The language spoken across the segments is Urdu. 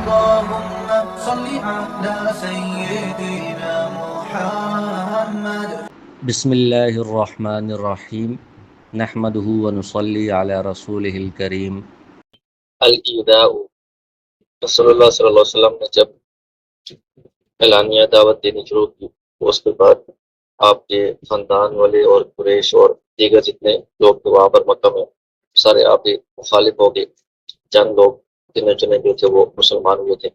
اللهم صل على سيدنا محمد. بسم اللہ الرحمن الرحیم نحمدہ ونصلی علی رسولہ الکریم۔ الایذاء، رسول اللہ صلی اللہ علیہ وسلم نے جب اعلانیہ دعوت دینی شروع کی تو اس کے بعد آپ کے خاندان والے اور قریش اور دیگر جتنے لوگ تھے وہاں پر مکہ میں سارے آپ کے مخالف ہو گئے۔ چند لوگ جنہیں چنے جو تھے وہ مسلمان ہوئے تھے،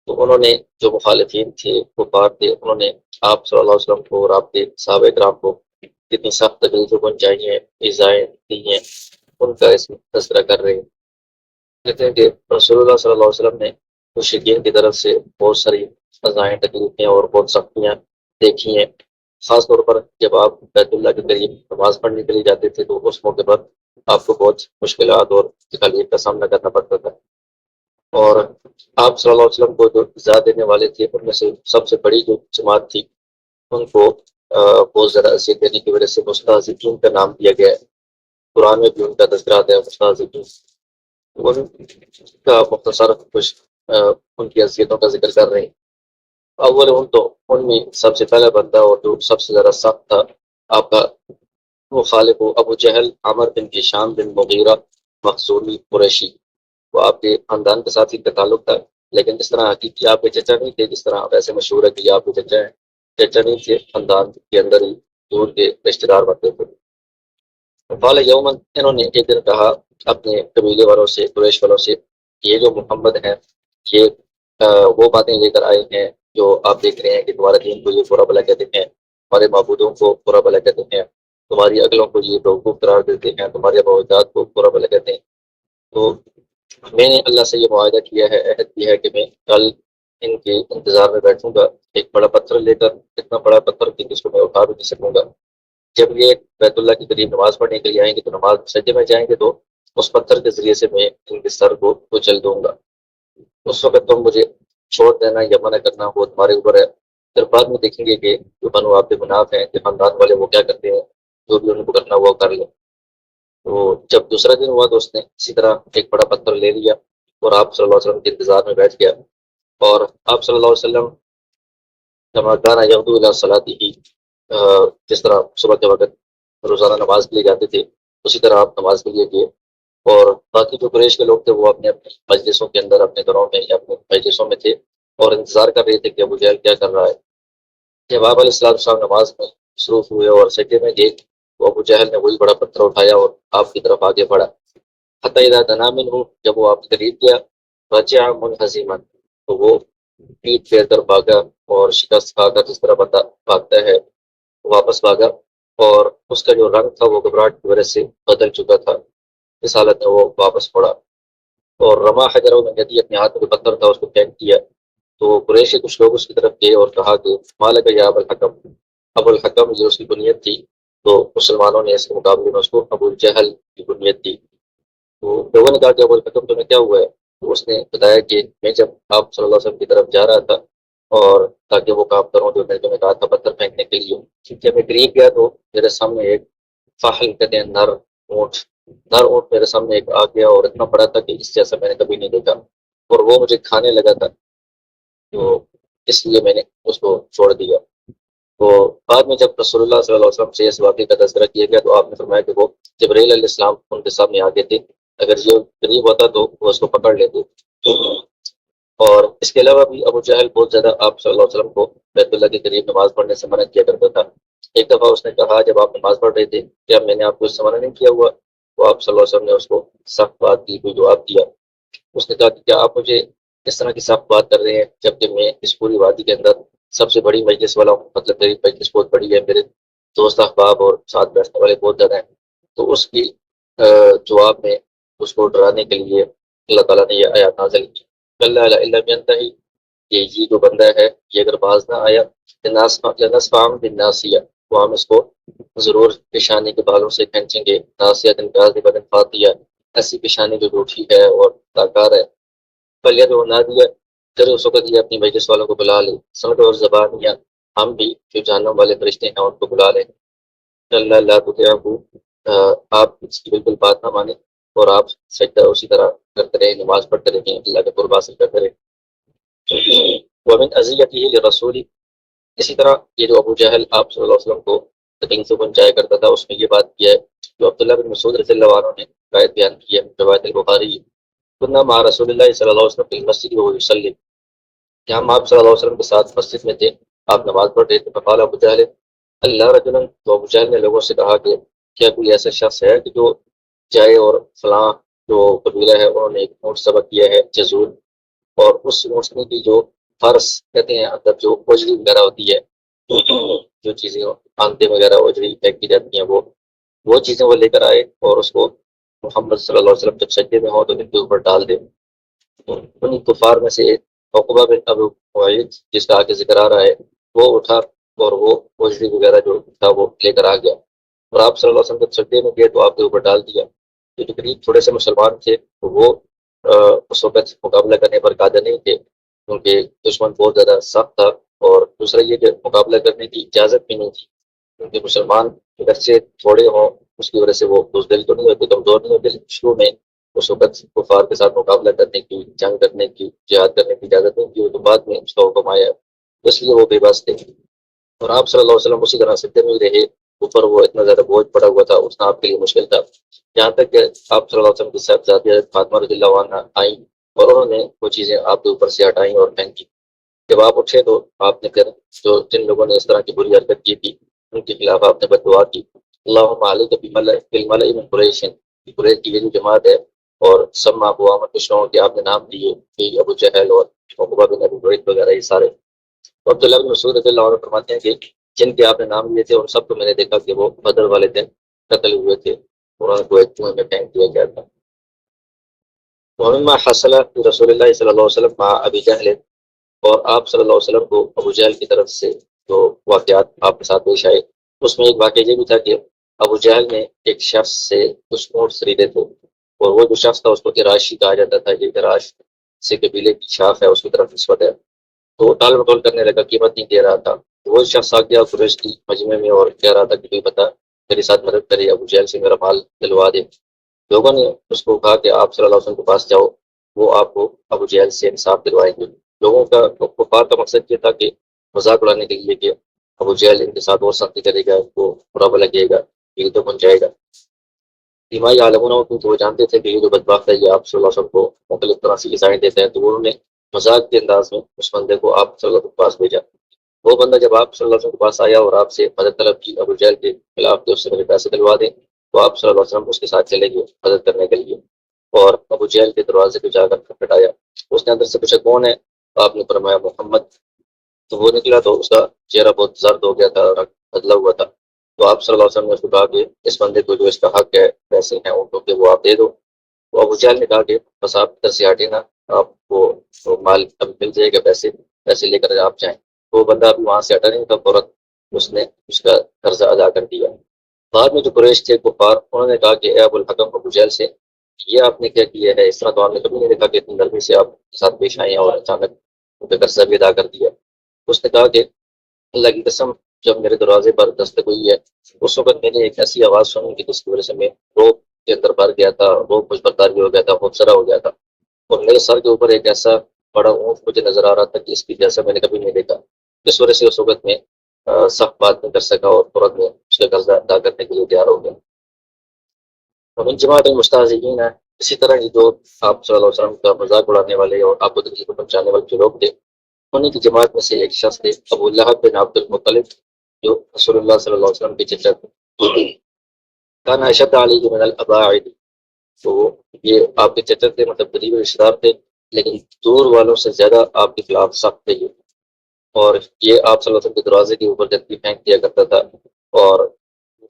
تو انہوں نے جو مخالفین تھے کفار تھے، انہوں نے آپ صلی اللہ علیہ وسلم کو اور آپ کے صحابہ کرام کو کتنی سخت تکلیفیں پہنچائی ہیں، ایذائیں دی ہیں، ان کا اس میں تذکرہ کر رہے ہیں۔ کہتے ہیں کہ رسول اللہ صلی اللہ علیہ وسلم نے مشرکین کی طرف سے بہت ساری سزائیں، تکلیفیں اور بہت سختیاں دیکھی ہیں۔ خاص طور پر جب آپ بیت اللہ کے قریب نماز پڑھنے کے لیے جاتے تھے تو اس موقع پر آپ کو بہت مشکلات اور تکلیف کا سامنا کرنا پڑتا تھا، اور آپ صلی اللہ علیہ وسلم کو جو ایذا دینے والے تھے ان میں سے سب سے بڑی جو جماعت تھی ان کو بہت زیادہ اذیت دینے کی وجہ سے مستہزئین کا نام دیا گیا ہے۔ قرآن میں بھی ان کا تذکرہ آتا ہے، مستہزئین۔ ان کا مختصر کچھ ان کی اذیتوں کا ذکر کر رہے ہیں۔ اول تو ان میں سب سے پہلا بندہ اور جو سب سے زیادہ سخت تھا آپ کا مخالف ابو جہل عمر بن ہشام بن مغیرہ مخزومی قریشی۔ وہ آپ کے خاندان کے ساتھ ہی کا تعلق تھا، لیکن اس طرح حقیقی آپ کے چچا نہیں تھے جس طرح ویسے مشہور ہے کہ آپ کے چچا ہیں، چچا نہیں تھے، خاندان کے اندر ہی دور کے رشتے دار بنتے تھے۔ قال یومن، انہوں نے ایک دن کہا اپنے قبیلے والوں سے، قریش والوں سے، یہ جو محمد ہیں یہ وہ باتیں لے کر آئے ہیں جو آپ دیکھ رہے ہیں کہ تمہارے دین کو یہ برا بھلا کہتے ہیں، تمہارے معبودوں کو برا بھلا کہتے ہیں، تمہاری عقلوں کو یہ بیوقوف قرار دیتے ہیں، تمہارے معبودات کو برا بھلا کہتے ہیں۔ تو میں نے اللہ سے یہ معاہدہ کیا ہے، عہد کیا ہے کہ میں کل ان کے انتظار میں بیٹھوں گا ایک بڑا پتھر لے کر، اتنا بڑا پتھر کہ جس کو میں اٹھا بھی نہیں سکوں گا۔ جب یہ بیت اللہ کے قریب نماز پڑھنے کے لیے آئیں گے تو نماز سجدے میں جائیں گے تو اس پتھر کے ذریعے سے میں ان کے سر کو کچل دوں گا۔ اس وقت تم مجھے چھوڑ دینا یا منع کرنا وہ تمہارے اوپر ہے۔ پھر بعد میں دیکھیں گے کہ جو بنو عبد مناف ہیں کہ خاندان والے وہ کیا کرتے ہیں، جو بھی ان کو کرنا وہ کر لیں۔ تو جب دوسرا دن ہوا تو اس نے اسی طرح ایک بڑا پتھر لے لیا اور آپ صلی اللہ علیہ وسلم کے انتظار میں بیٹھ گیا، اور آپ صلی اللہ علیہ وسلم کما کان یغدو الی صلاته، جس طرح صبح کے وقت روزانہ نماز کے لیے جاتے تھے اسی طرح آپ نماز کے لیے گئے، اور باقی جو قریش کے لوگ تھے وہ اپنے اپنے مجلسوں کے اندر، اپنے گھروں میں یا اپنے مجلسوں میں تھے اور انتظار کر رہے تھے کہ ابو جہل کیا کر رہا ہے۔ جب آپ علیہ السلام نماز میں مصروف ہوئے اور سجدے میں گئے تو ابو جہل نے وہی بڑا پتھر اٹھایا اور آپ کی طرف آگے بڑھا، حتی اذا دنا منہ، جب وہ آپ کے قریب گیا، رجع منہزما، تو وہ پیٹ پھیر کر بھاگا اور شکست کھا کر جس طرح بندہ بھاگتا ہے واپس بھاگا، اور اس کا جو رنگ تھا وہ گھبراہٹ کی وجہ سے بدل چکا تھا۔ اس حالت میں وہ واپس پڑا اور رما حجر النگدی، اپنے ہاتھ میں جو پتھر تھا اس کو پھینک دیا۔ تو قریش کے کچھ لوگ اس کی طرف گئے اور کہا کہ مالک یا ابو الحکم، ابو الحکم جو اس کی بنیت تھی، تو مسلمانوں نے اس کے مقابلے میں اس کو ابو جہل کی بنیت دی۔ تو لوگوں نے کہا کہ ابو الحکم تمہیں کیا ہوا ہے؟ تو اس نے بتایا کہ میں جب آپ صلی اللہ علیہ وسلم کی طرف جا رہا تھا اور تاکہ وہ کام کروں جو میں نے تمہیں کہا تھا پتھر پھینکنے کے لیے، جب میں قریب گیا تو میرے سامنے ایک فاحل کہتے ہیں نر اونٹ میرے سامنے ایک آ گیا، اور اتنا بڑا تھا کہ اس جیسا میں نے کبھی نہیں دیکھا، اور وہ مجھے کھانے لگا تھا، تو اس لیے میں نے اس کو چھوڑ دیا۔ تو بعد میں جب رسول اللہ صلی اللہ علیہ وسلم سے اس واقعے کا تذکرہ کیا گیا تو آپ نے فرمایا کہ وہ جبرائیل علیہ السلام ان کے سامنے آ گئے تھے، اگر یہ قریب ہوتا تو وہ اس کو پکڑ لیتے۔ اور اس کے علاوہ بھی ابو جہل بہت زیادہ آپ صلی اللہ علیہ وسلم کو بیت اللہ کے قریب نماز پڑھنے سے منع کیا کرتا تھا۔ ایک دفعہ اس نے کہا جب آپ نماز پڑھ رہے تھے کیا میں نے آپ کو اس سے منع نہیں کیا ہوا؟ تو آپ صلی اللہ علیہ وسلم نے اس کو سخت بات کی، کوئی جواب دیا۔ اس نے کہا کہ کیا آپ مجھے اس طرح کی سخت بات کر رہے ہیں جبکہ میں اس پوری وادی کے اندر سب سے بڑی مجلس والا ہوں، مطلب میری مجلس بہت بڑی ہے، میرے دوست احباب اور ساتھ بیٹھنے والے بہت زیادہ ہیں۔ تو اس کی جواب میں اس کو ڈرانے کے لیے اللہ تعالیٰ نے یہ آیات نازل کی، کلا لئن ینتہی، یہ جو بندہ ہے یہ اگر باز نہ آیا، لنسفعا بالناصیہ، تو ہم اس کو ضرور پیشانی کے بالوں سے کھینچیں گے، ناصیۃ کاذبۃ خاطیہ، ایسی پیشانی جو جھوٹی ہے اور ناکار ہے۔ فلیدع نادیہ، پھر اس وقت یہ اپنی مجلس والوں کو بلا لے، سمجھ اور زبانیہ، ہم بھی جو جہنم والے فرشتے ہیں ان کو بلا لیں۔ کلا لا تطعہ، آپ اس کی بالکل بات نہ مانیں اور آپ سجدہ اسی طرح کرتے رہیں، نماز پڑھتے رہیں، اللہ کا قرب حاصل کرتے رہیں۔ ومن اذیتہ لرسول، اسی طرح یہ جو ابو جہل آپ صلی اللہ علیہ وسلم کو تکلیف سے پہنچایا کرتا تھا، اس میں یہ بات کی ہے جو عبداللہ بن مسعود رضی اللہ عنہ نے روایت بیان کی ہے، روایت البخاری، كنا مع رسول اللہ صلی اللہ علیہ وسلم فی المسجد وهو یصلی، کہ ہم آپ صلی اللہ علیہ وسلم کے ساتھ مسجد میں تھے، آپ نماز پڑھ رہے تھے، فقال ابو جہل اللہ رجلا، تو ابو جہل نے لوگوں سے کہا کہ کیا کوئی ایسا شخص ہے کہ جو جائے اور فلاں جو قبیلہ ہے انہوں نے ایک اونٹ ذبح کیا ہے جزور، اور اس اونٹنی کی جو فرس کہتے ہیں اندر جو اوجری وغیرہ ہوتی ہے، جو چیزیں آنتے وغیرہ اوجری پھینکی جاتی ہیں، وہ چیزیں وہ لے کر آئے اور اس کو محمد صلی اللہ علیہ وسلم جب سجدے میں ہو تو ان کے اوپر ڈال دے۔ انہیں کفار میں سے عقبہ بن ابو معیط جس کا آگے ذکر آ رہا ہے، وہ اٹھا اور وہ اوجری وغیرہ جو تھا وہ لے کر آ گیا، اور آپ صلی اللہ علیہ وسلم جب سجدے میں گئے تو آپ کے اوپر ڈال دیا۔ جو قریب تھوڑے سے مسلمان تھے وہ اس وقت مقابلہ کرنے پر قادر نہیں تھے، کیونکہ دشمن بہت زیادہ سخت تھا، اور دوسرا یہ کہ مقابلہ کرنے کی اجازت بھی نہیں تھی، کیونکہ مسلمان اگر سے تھوڑے ہوں اس کی وجہ سے وہ بزدل تو نہیں ہوتے، کمزور نہیں ہوتے، لیکن شروع میں اس وقت کفار کے ساتھ مقابلہ کرنے کی، جنگ کرنے کی، جہاد کرنے کی اجازت نہیں تھی، تو بعد میں اس کا حکم آیا، اس لیے وہ بے بس تھے، اور آپ صلی اللہ علیہ وسلم اسی طرح سجدے میں ہی رہے، اوپر وہ اتنا زیادہ بوجھ پڑا ہوا تھا، اٹھنا آپ کے لیے مشکل تھا، یہاں تک کہ آپ صلی اللہ علیہ وسلم کی صاحبزادی حضرت فاطمہ رضی اللہ عنہا آئیں اور انہوں نے وہ چیزیں آپ کے اوپر سے ہٹائیں اور پھینکی۔ جب آپ اٹھے تو آپ نے پھر جو جن لوگوں نے اس طرح کی بری حرکت کی تھی ان کے خلاف آپ نے بد دعا کی، اللہم علیک بالملئ من قریش، قریش کی یہ جو جماعت ہے، اور سب ابو عامر کچھ لوگوں کے آپ نے نام دیے کہ ابو جہل اور عقبہ بن ابی معیط وغیرہ، یہ سارے۔ اور عبداللہ بن مسعود رضی اللہ عنہ فرماتے ہیں کہ جن کے آپ نے نام لیے تھے اور سب کو میں نے دیکھا کہ وہ بدر والے دن قتل ہوئے تھے، اور ان کو ایک کنویں میں پھینک دیا گیا تھا۔ ومما حصل رسول اللہ صلی اللہ علیہ وسلم مع ابی جہل، اور آپ صلی اللہ علیہ وسلم کو ابو جہل کی طرف سے جو واقعات آپ کے ساتھ پیش آئے، اس میں ایک واقعہ یہ بھی تھا کہ ابو جہل نے ایک شخص سے کچھ اونٹ خریدے تھے، اور وہ جو شخص تھا اس کو اراشی کہا جاتا تھا، یہ اراش سے قبیلے کی شاخ ہے، اس کی طرف نسبت ہے، تو ٹال مٹول کرنے لگا، قیمت نہیں دے رہا تھا، وہ شخص آ گیا قریش کی مجمع میں اور کہہ رہا تھا کہ کوئی بتا میرے ساتھ مدد کرے، ابو جہل سے میرا مال دلوا دے۔ لوگوں نے اس کو کہا کہ آپ صلی اللہ علیہ وسلم کے پاس جاؤ، وہ آپ کو ابو جہل سے انصاف دلوائیں گے۔ لوگوں کا کفار کا مقصد یہ تھا کہ مذاق اڑانے کے لیے کہ ابو جہل ان کے ساتھ اور سختی کرے گا، ان کو برا لگے گا، یہ تو بن جائے گا۔ دیمائی عالموں کیونکہ وہ جانتے تھے کہ یہ جو بدبخت ہے یہ آپ صلی اللہ علیہ وسلم کو مختلف طرح سے ایزائیں دیتے ہیں، تو انہوں نے مذاق کے انداز میں اس بندے کو آپ صلی اللہ علیہ وسلم کے پاس بھیجا۔ وہ بندہ جب آپ صلی اللہ علیہ وسلم کے پاس آیا اور آپ سے مدد طلب کی ابو جہل کے خلاف کہ اس سے میرے پیسے دلوا دیں، تو آپ صلی اللہ علیہ وسلم اس کے ساتھ چلے گئے مدد کرنے کے لیے، اور ابو جہل کے دروازے پہ جا کر کھٹکھٹایا، اس نے اندر سے پوچھا کون ہے؟ تو آپ نے فرمایا محمد، تو وہ نکلا تو اس کا چہرہ بہت زرد ہو گیا تھا، رنگ بدلا ہوا تھا، تو آپ صلی اللہ علیہ وسلم نے اس کو کہا کہ اس بندے کو جو اس کا حق ہے پیسے ہیں اونٹوں کے وہ آپ دے دو۔ تو ابو جہل نے کہا کہ بس آپ ادھر سے ہٹے نا، آپ کو مال اب مل جائے گا، پیسے لے کر آپ جائیں۔ وہ بندہ ابھی وہاں سے ہٹا نہیں تھا، فوراً اس نے اس کا قرضہ ادا کر دیا۔ بعد میں جو قریش تھے کفار، انہوں نے کہا کہ اے ابو الحکم ابو جہل سے، یہ آپ نے کیا کیا ہے؟ اس طرح تو آپ نے کبھی نہیں دیکھا کہ اتنی نرمی سے آپ کے ساتھ پیش آئے ہیں اور اچانک ان کا قرضہ بھی ادا کر دیا۔ اس نے کہا کہ اللہ کی قسم، جب میرے دروازے پر دستک ہوئی ہے اس وقت میں نے ایک ایسی آواز سنی کہ جس کی وجہ سے میں روب کے اندر بھر گیا تھا، روب مجھ پر طاری ہو گیا تھا، خوفزدہ ہو گیا تھا، اور میرے سر کے اوپر ایک ایسا بڑا اونٹ مجھے نظر آ رہا تھا کہ اس کی جیسا میں نے کبھی نہیں دیکھا، اس وجہ سے اس وقت میں سخت بات نہیں کر سکا اور فوراً میں اس کا قرضہ ادا کرنے کے لیے تیار ہو گیا۔ ومن جماعت المستہزئین ہے، اسی طرح یہ جو آپ صلی اللہ علیہ وسلم کا مذاق اڑانے والے اور آپ کو تکلیف پہنچانے والے جو لوگ تھے، انہیں کی جماعت میں سے ایک شخص تھے ابو لہب بن عبد المطلب، جو رسول اللہ صلی اللہ علیہ وسلم کے چچا تھے۔ کان اشد علیہ من الاباعد، تو یہ آپ کے چچا تھے، مطلب قریبی رشتے دار تھے، لیکن دور والوں سے زیادہ آپ کے خلاف سخت تھے یہ، اور یہ آپ صلی اللہ علیہ وسلم کے دروازے کے اوپر گندگی پھینک دیا کرتا تھا، اور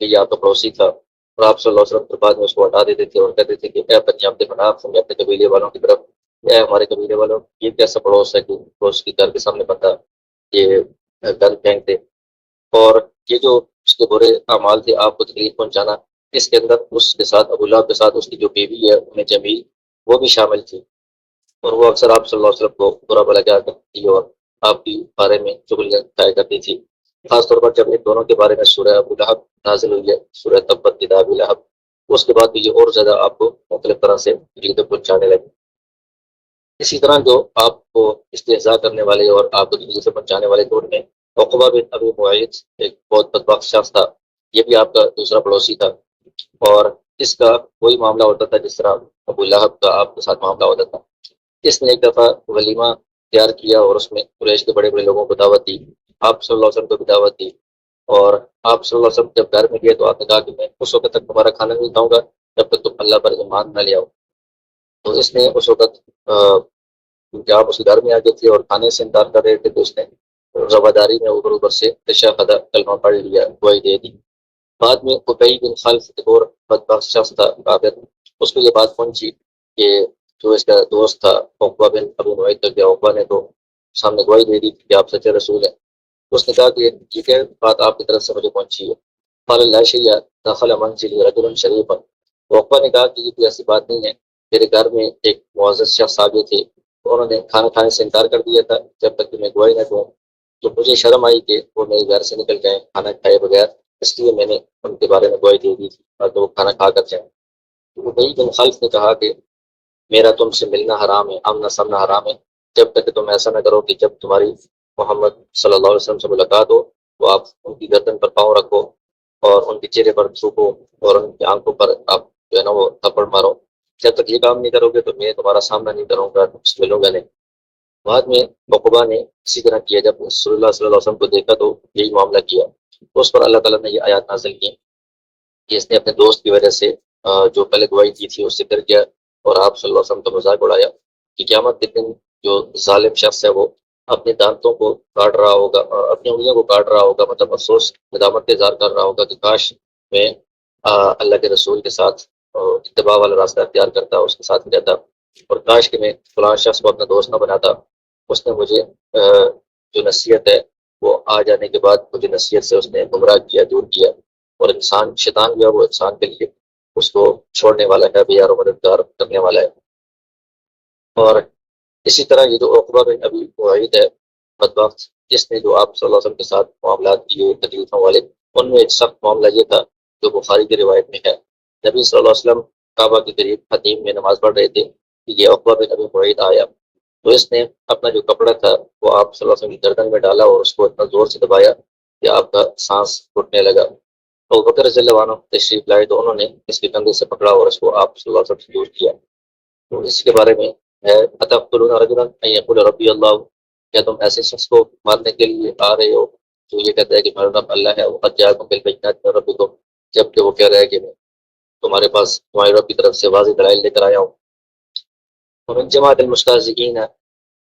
یہ آپ کا پڑوسی تھا، اور آپ صلی اللہ علیہ وسلم کے بعد میں اس کو ہٹا دیتے تھے اور کہتے تھے کہ اے بنی عبد مناف، ہم اپنے قبیلے والوں کی طرف، اے ہمارے قبیلے والوں، یہ کیسا پڑوس ہے کہ پڑوس کی گھر کے سامنے بندہ یہ گند پھینک دے۔ اور یہ جو اس کے برے اعمال تھے آپ کو تکلیف پہنچانا، اس کے اندر اس کے ساتھ ابو لہب کے ساتھ اس کی جو بیوی ہے ام جمیل وہ بھی شامل تھی، اور وہ اکثر آپ صلی اللہ علیہ وسلم کو برا بھلا کیا کرتی تھی اور آپ کے بارے میں چغلیاں کھایا کرتی تھی، خاص طور پر جب ان دونوں کے بارے میں سورہ ابو لہب نازل ہوئی ہے، سورہ تبت یدا ابی لہب، اس کے بعد بھی یہ اور زیادہ آپ کو مختلف طرح سے تکلیف پہنچانے لگے۔ اسی طرح جو آپ کو استہزاء کرنے والے اور آپ کو دل سے پہنچانے والے دور میں عقبہ بن ابی معیط ایک بہت بدبخت شخص تھا، یہ بھی آپ کا دوسرا پڑوسی تھا، اور اس کا وہی معاملہ ہوتا تھا جس طرح ابو لہب کا آپ کے ساتھ معاملہ ہوتا تھا۔ اس نے ایک دفعہ ولیمہ تیار کیا اور اس میں قریش کے بڑے بڑے لوگوں کو دعوت دی، آپ صلی اللہ علیہ وسلم کو بھی دعوت دی، اور آپ صلی اللہ علیہ وسلم جب گھر میں گئے تو آپ نے کہا کہ میں اس وقت تک تمہارا کھانا نہیں کھاؤں گا جب تک تم اللہ پر ایمان نہ لے آؤ۔ تو اس نے اس وقت کیونکہ آپ اس کے گھر میں آ گئے تھے اور کھانے سے انکار کر رہے تھے، تو اس نے رواداری میں اوپر اوپر سے تشہد کلمہ پڑھ لیا، گواہی دے دی۔ بعد میں ابی بن خلف ایک اور بدبخت شخص تھا کافر، اس کو یہ بات پہنچی کہ جو اس کا دوست تھا عقبہ بن ابو معیط کا، کہ عقبہ نے تو سامنے گواہی دے دی کہ آپ سچے رسول ہیں۔ اس نے کہا کہ یہ کیا بات آپ کی طرف سے مجھے پہنچی ہے؟ قال لا شیء دخل منزلی رجل شریف، عقبہ نے کہا کہ یہ کوئی ایسی بات نہیں ہے، میرے گھر میں ایک معزز شخص آ گئے تھے، تو انہوں نے کھانا کھانے سے انکار کر دیا تھا جب تک کہ میں گواہی نہ دوں، تو مجھے شرم آئی کہ وہ میرے گھر سے نکل جائیں کھانا کھائے بغیر، اس لیے میں نے ان کے بارے میں گواہی دے دی تھی تاکہ وہ کھانا کھا کر جائیں۔ تو ابی بن خلف نے کہا کہ میرا تم سے ملنا حرام ہے، آمنا سامنا حرام ہے، جب تک کہ تم ایسا نہ کرو کہ جب تمہاری محمد صلی اللہ علیہ وسلم سے ملاقات ہو تو آپ ان کی گردن پر پاؤں رکھو اور ان کے چہرے پر تھوکو اور ان کی آنکھوں پر آپ جو ہے نا وہ تھپڑ مارو۔ جب تک یہ کام نہیں کرو گے تو میں تمہارا سامنا نہیں کروں گا، تم سے ملوں گا نہیں۔ بعد میں عقبہ نے اسی طرح کیا، جب رسول اللہ صلی اللہ علیہ وسلم کو دیکھا تو یہی معاملہ کیا، تو اس پر اللہ تعالیٰ نے یہ آیات نازل کی کہ اس نے اپنے دوست کی وجہ سے جو پہلے گواہی دی تھی اس سے ڈر گیا اور آپ صلی اللہ علیہ وسلم کا مذاق اڑایا کہ قیامت کے دن جو ظالم شخص ہے وہ اپنے دانتوں کو کاٹ رہا ہوگا، اپنی انگلیوں کو کاٹ رہا ہوگا، مطلب افسوس ندامت کا اظہار کر رہا ہوگا کہ کاش میں اللہ کے رسول کے ساتھ اتباع والا راستہ اختیار کرتا، اس کے ساتھ رہتا، اور کاش کہ میں فلاں شخص کو اپنا دوست نہ بناتا، اس نے مجھے جو نصیحت ہے وہ آ جانے کے بعد مجھے نصیحت سے اس نے گمراہ کیا، دور کیا، اور انسان شیطان جو ہے وہ انسان کے لیے اس کو چھوڑنے والا ہے، بے یار و مددگار کرنے والا ہے۔ اور اسی طرح یہ جو عقبہ بن ابی معیط ہے بدبخت، جس نے جو آپ صلی اللہ علیہ وسلم کے ساتھ معاملات کیے تکلیفوں والے، ان میں ایک سخت معاملہ یہ تھا جو بخاری کی روایت میں ہے، نبی صلی اللہ علیہ وسلم کعبہ کے قریب خطیم میں نماز پڑھ رہے تھے کہ یہ عقبہ بن ابی معیط آیا، تو اس نے اپنا جو کپڑا تھا وہ آپ صلی اللہ علیہ وسلم کی گردن میں ڈالا اور اس کو اتنا زور سے دبایا کہ آپ کا سانس گھٹنے لگا۔ تو بکر رضی اللہ عنہ تشریف لائے تو انہوں نے اس کے کندھے سے پکڑا اور اس کو آپ صلی اللہ علیہ وسلم سے دور کیا۔ تو اس کے بارے میں ہے اتقتلون رجلا ان یقول ربی اللہ، کیا تم ایسے شخص کو مارنے کے لیے آ رہے ہو جو یہ کہتا ہے کہ میرا رب اللہ ہے، وقد جاءکم بالبینات من ربکم، جبکہ وہ کہہ رہا ہے کہ میں تمہارے پاس تمہارے رب کی طرف سے واضح دلائل لے کر آیا ہوں۔ ومن جماعت المستہزئین،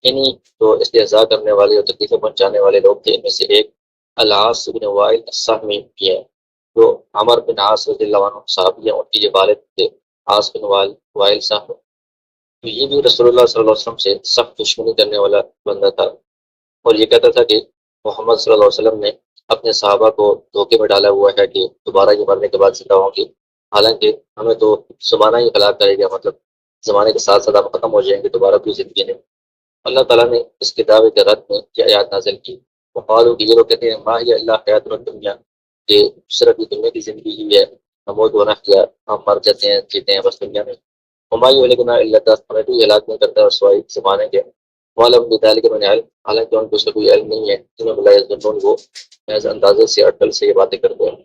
انہی جو استہزاء کرنے والے اور تکلیفیں پہنچانے والے لوگ تھے، ان میں سے ایک العاص بن وائل السہمی بھی ہے، جو عمر بن عاص رضی اللہ عنہ صحابی ہیں، ان کے یہ والد تھے عاص بن وائل سہم، تو یہ بھی رسول اللہ صلی اللہ علیہ وسلم سے سخت دشمنی کرنے والا بندہ تھا، اور یہ کہتا تھا کہ محمد صلی اللہ علیہ وسلم نے اپنے صحابہ کو دھوکے میں ڈالا ہوا ہے کہ دوبارہ یہ مرنے کے بعد زندہ ہوں گے، حالانکہ ہمیں تو زمانہ ہی ہلاک کرے گا، مطلب زمانے کے ساتھ ساتھ ہم ختم ہو جائیں گے، دوبارہ کوئی زندگی نہیں۔ اللہ تعالیٰ نے اس کے دعوے کے رد میں یہ آیات نازل کی، وقالوا کہ یہ لوگ کہتے ہیں ما ہی اللہ حیات الدنیا، کہ صرف یہ دنیا کی زندگی ہی ہے، نموت و نحیا، ہم مر جاتے ہیں جیتے ہیں بس دنیا میں، وما یہلکنا الا الدہر، ہمیں کوئی ہلاک نہیں کرتا ہے سوائے زمانے کے، وَلَهُم بِذَلِكَ مِنْ عِلْمٍ، حالانکہ ان کو اس کا کوئی علم نہیں ہے، جنہوں لا یظنون، وہ محض اندازے سے اٹکل سے یہ باتیں کرتے ہیں۔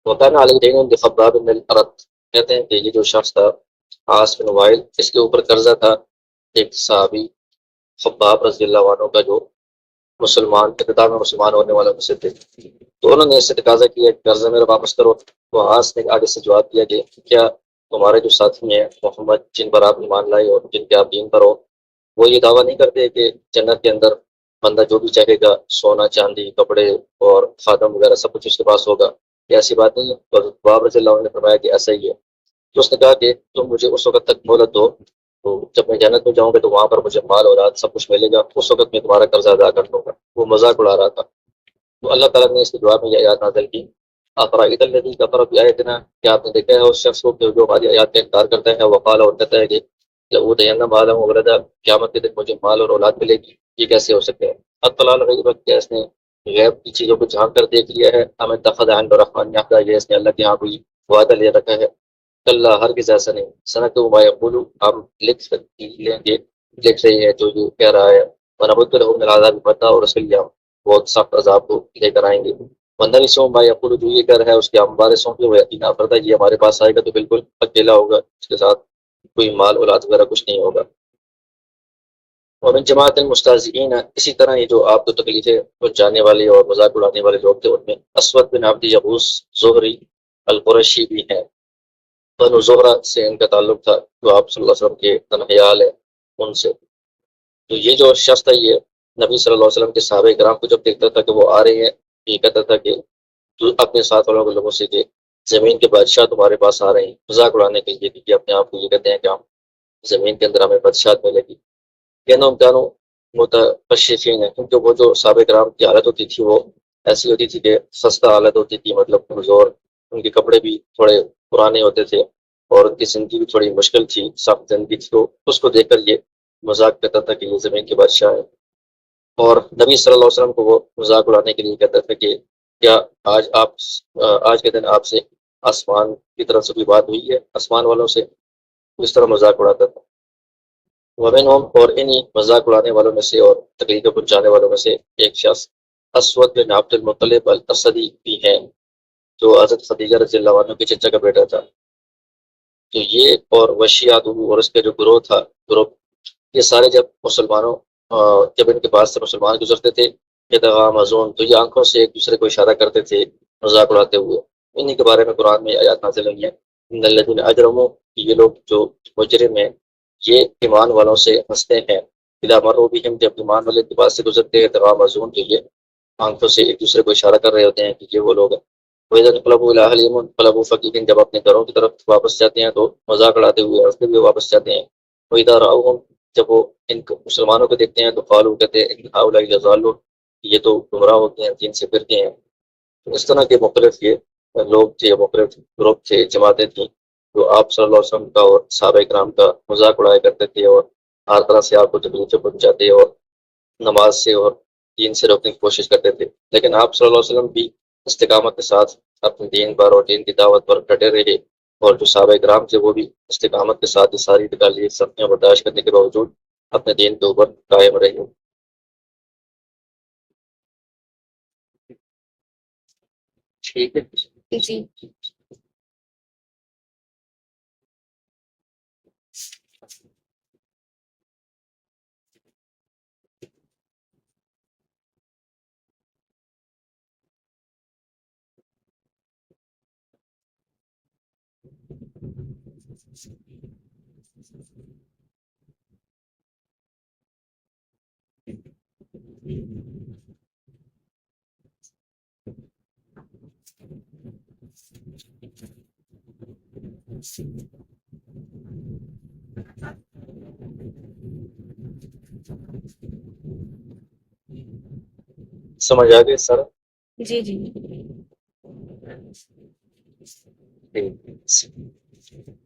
وَكَانَ عَلَيْهِ دَيْنٌ لِخَبَّابٍ بْنِ الْأَرَطِ، کہتے ہیں کہ یہ جو شخص تھا عاص بن وائل، اس کے اوپر قرضہ تھا ایک صحابی خباب رضی اللہ عنہ کا، جو مسلمان ابتدا میں مسلمان ہونے والوں میں سے تھے، تو انہوں نے اس سے تقاضا کیا کہ قرضہ میرا واپس کرو، تو عاص نے آگے سے جواب دیا کہ کیا تمہارے جو ساتھی ہیں محمد جن پر آپ ایمان لائے اور جن کے آپ دین پر ہو، وہ یہ دعویٰ نہیں کرتے کہ جنت کے اندر بندہ جو بھی چاہے گا سونا چاندی کپڑے اور خادم وغیرہ سب کچھ اس کے پاس ہوگا؟ یہ ایسی بات نہیں ہے؟ تو خباب رضی اللہ عنہ نے فرمایا کہ ایسا ہی ہے۔ تو اس نے کہا کہ تم مجھے اس وقت تک مہلت دو، تو جب میں جنت میں جاؤں گا تو وہاں پر مجھے مال اور سب کچھ ملے گا، اس وقت میں تمہارا قرضہ ادا کر دوں گا۔ وہ مذاق اڑا رہا تھا، تو اللہ تعالیٰ نے اس کے جواب میں یہ آیات نازل کی، افرأیت الذی کفر بآیاتنا، کیا آپ نے دیکھا ہے اس شخص کو کہ جو ہماری آیات کا انکار کرتا ہے، وقال، اور کہتا ہے کہ لأوتین مالا وولدا، قیامت کے دن مجھے مال اور اولاد ملے گی، یہ کیسے ہو سکتے ہیں؟ اطلع الغیب، کیا اس نے غیب کی چیزوں کو جھانک کر دیکھ لیا ہے؟ ام اتخذ عند الرحمن عہدا، یہ اس نے اللہ کے یہاں کوئی وعدہ لے رکھا ہے؟ کلا، ہرگز ایسا نہیں، سنکتب ما یقول، ہم لکھ لیں گے لکھ رہی ہے جو یہ کہہ رہا ہے ونبت لهم من العذاب مدا، اور اس کے لیے ہم بہت سخت عذاب کو لے کر آئیں گے۔ بندہ سو بھائی یقول جو یہ کر ہے اس کے ہم وارثوں کے وہ یقین آفردہ یہ ہمارے پاس آئے گا تو بالکل اکیلا ہوگا، اس کے ساتھ کوئی مال اولاد وغیرہ کچھ نہیں ہوگا۔ اور ان جماعت المستہزئین، اسی طرح یہ جو آپ کو تکلیفیں پہنچانے والے اور مذاق اڑانے والے لوگ تھے، ان میں اسود بن عبد یغوث زہری القرشی بھی ہیں۔ بنو زہرہ سے ان کا تعلق تھا، جو آپ صلی اللہ علیہ وسلم کے تنحیال ہے ان سے۔ تو یہ جو شخص تھا یہ نبی صلی اللہ علیہ وسلم کے صحابہ کرام کو جب دیکھتا تھا کہ وہ آ رہے ہیں، یہ کہتا تھا کہ تو اپنے ساتھ والوں کے لوگوں سے کہ زمین کے بادشاہ تمہارے پاس آ رہے ہیں، مذاق اڑانے کے لیے کہ اپنے آپ کو یہ کہتے ہیں کہ ہم زمین کے اندر ہمیں بادشاہت ملے گی۔ کہنا کانوں متفشفین ہے، کیونکہ وہ جو صحابہ کرام کی حالت ہوتی تھی وہ ایسی ہوتی تھی کہ سستا حالت ہوتی تھی، مطلب کمزور، ان کے کپڑے بھی تھوڑے پرانے ہوتے تھے اور ان کی زندگی بھی تھوڑی مشکل تھی، سخت زندگی تھی، تو اس کو دیکھ کر یہ مذاق کرتا تھا کہ یہ زمین کے بادشاہ ہے۔ اور نبی صلی اللہ علیہ وسلم کو وہ مذاق اڑانے کے لیے کہتا تھا کہ کیا آج کے دن آپ سے آسمان کی طرف سے کوئی بات ہوئی ہے، آسمان والوں سے، اس طرح مذاق اڑاتا تھا۔ ومنہم، اور انہی مذاق اڑانے والوں میں سے اور تکلیفیں پہنچانے والوں میں سے ایک شخص اسود بن عبد المطلب الاسدی بھی ہیں، جو حضرت خدیجہ رضی اللہ عنہ کے چچا کا بیٹا تھا۔ تو یہ اور وشیات اور اس کا جو گروہ یہ سارے جب مسلمانوں جب ان کے پاس سے مسلمان گزرتے تھے یتغامزون، تو یہ آنکھوں سے ایک دوسرے کو اشارہ کرتے تھے مذاق اڑاتے ہوئے۔ انہی کے بارے میں قرآن میں آیات نازل ہوئی ہیں، ان الذین اجرموا، یہ لوگ جو مجرم ہیں یہ ایمان والوں سے ہنستے ہیں، اذا مروا بہم، جب ایمان والے کے پاس سے گزرتے ہیں، یتغامزون، تو یہ آنکھوں سے ایک دوسرے کو اشارہ کر رہے ہوتے ہیں کہ یہ وہ لوگ ہیں۔ وَإِذَا انقلبوا إِلَىٰ أَهْلِهِمُ انقلبوا فَكِهِينَ، جب اپنے گھروں کی طرف واپس جاتے ہیں تو مذاق اڑاتے ہوئے ہنستے ہوئے واپس جاتے ہیں۔ وَإِذَا رَأَوْهُمْ، جب وہ ان مسلمانوں کو دیکھتے ہیں تو قالوا، کہتے ہیں ان هؤلاء لضالون، یہ تو گمراہ ہوتے ہیں، دین سے پھرتے ہیں۔ تو اس طرح کے مختلف یہ لوگ تھے، مختلف گروپ تھے، جماعتیں تھیں جو آپ صلی اللہ علیہ وسلم کا اور صحابہ کرام کا مذاق اڑایا کرتے تھے اور ہر طرح سے آپ کو تکلیفیں پہنچاتے اور نماز سے اور دین سے روکنے کی کوشش کرتے تھے۔ لیکن آپ صلی اللہ علیہ وسلم بھی استقامت کے ساتھ اپنے دین پر اور دین کی دعوت پر ڈٹے رہے، اور جو صحابہ کرام تھے وہ بھی استقامت کے ساتھ یہ ساری تکالیف سختیاں برداشت کرنے کے باوجود اپنے دین کے اوپر قائم رہے۔ ٹھیک ہے جی سمجھ آ گئے سر؟ جی جی ٹھیک۔